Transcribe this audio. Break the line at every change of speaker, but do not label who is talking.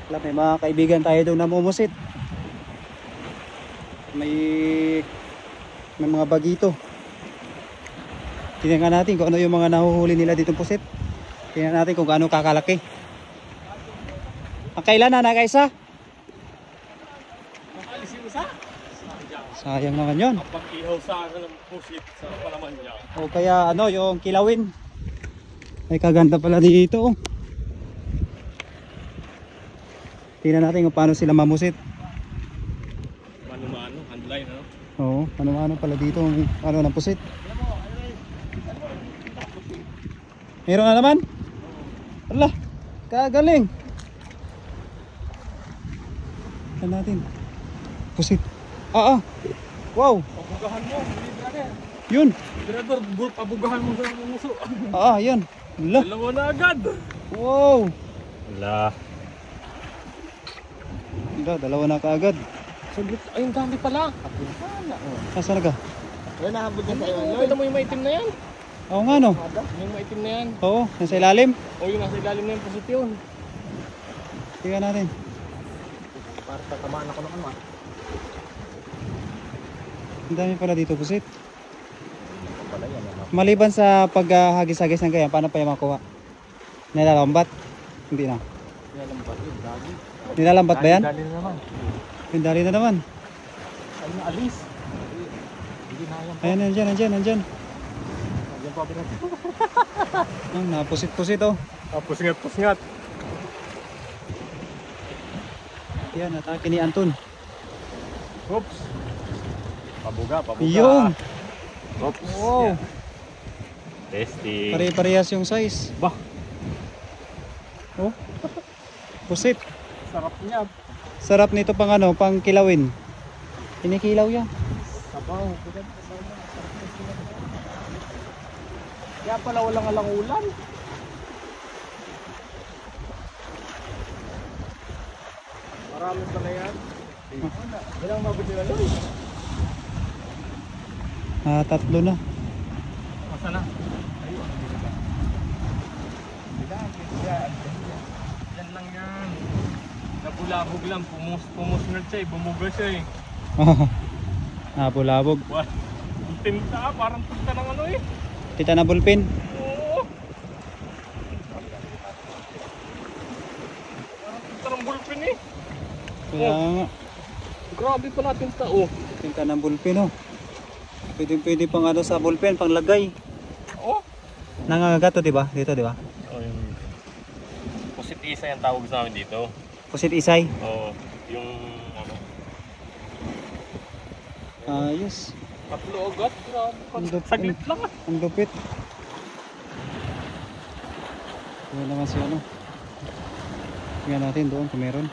Wala, may mga kaibigan tayo doon na mumusit. May mga bagito. Tingnan natin kung ano yung mga nahuhuli nila dito pusit. Tingnan natin kung gaano kakalaki. Ang kailan na nakaisa? Sayang naman yun.
Ang pag-ihaw sa akin ng pusit sa palaman niya.
O kaya ano yung kilawin. Ay kaganda pala dito. Tingnan natin kung paano sila mamusit.
Mano-mano, handline ano?
Oo, ano pala dito ano ng pusit. Meron na naman? Ala, kagaling. Tignan natin. Pusit. Wow.
Pabugahan mo, hindi brother.
Yun.
Brother, pabugahan mo sa muso.
Yun. Ala.
Dalawa na agad.
Wow.
Wala.
Dalawa na kaagad.
Saglit, ayun dami pala.
Nasaan na ka?
Ayun, nahabod niya tayo. Kita mo yung maitim na yan?
Oo nga no.
Yung maitim na yan.
Oo, nasa ilalim.
O yung nasa ilalim na yung pusit yun.
Tingnan natin.
Para tatamaan ako ng ano ah.
Ang dami pala dito pusit. Maliban sa paghagis-hagis ng ganyan, paano pa yung makuha? Nilalambat? Hindi na.
Nilalambat yun, dami.
Nilalambat ba yan?
Dali na naman.
Pindali na naman.
Ay, naalis. Hindi na yan.
Ayan, nandyan.
Nandiyan pa pinag.
Napusit-pusit oh.
Pusngat.
Yan, atake ni Anton.
Oops. Pabuga.
Yun.
Oops.
Wow.
Testing.
Pare-parehas yung size.
Bah.
Oh. Pusit.
Sarap niya.
Sarap nito pang pang kilawin. Kinikilaw yan.
Sabaw. Kaya pala walang alang ulan. Marami pala yan. Ilang mabili na Loy?
Tatlo na.
Masa na? Ayun. Yan lang yan. Nabulabog lang. Pumusnod siya eh. Bumuga siya eh.
Napulabog.
What? Ang tinta parang tinta ng ano eh.
Tita na bulpin.
Oo. Parang tinta ng bulpin eh.
Kaya nga.
Grabe pala tinta oh.
Tinta ng bulpin oh. Pwede pang sa bulpin, pang lagay.
Oh.
Nangangagat to, diba? Dito, diba?
Oh, yung pusit isa yung tawag sa amin dito.
Pusit isay.
Oo. Yung ano.
Ayos.
Tatlo agad.
Ang lupit.
Saglit lang ah.
Ang lupit. Tingnan naman si ano. Tingnan natin doon kung meron.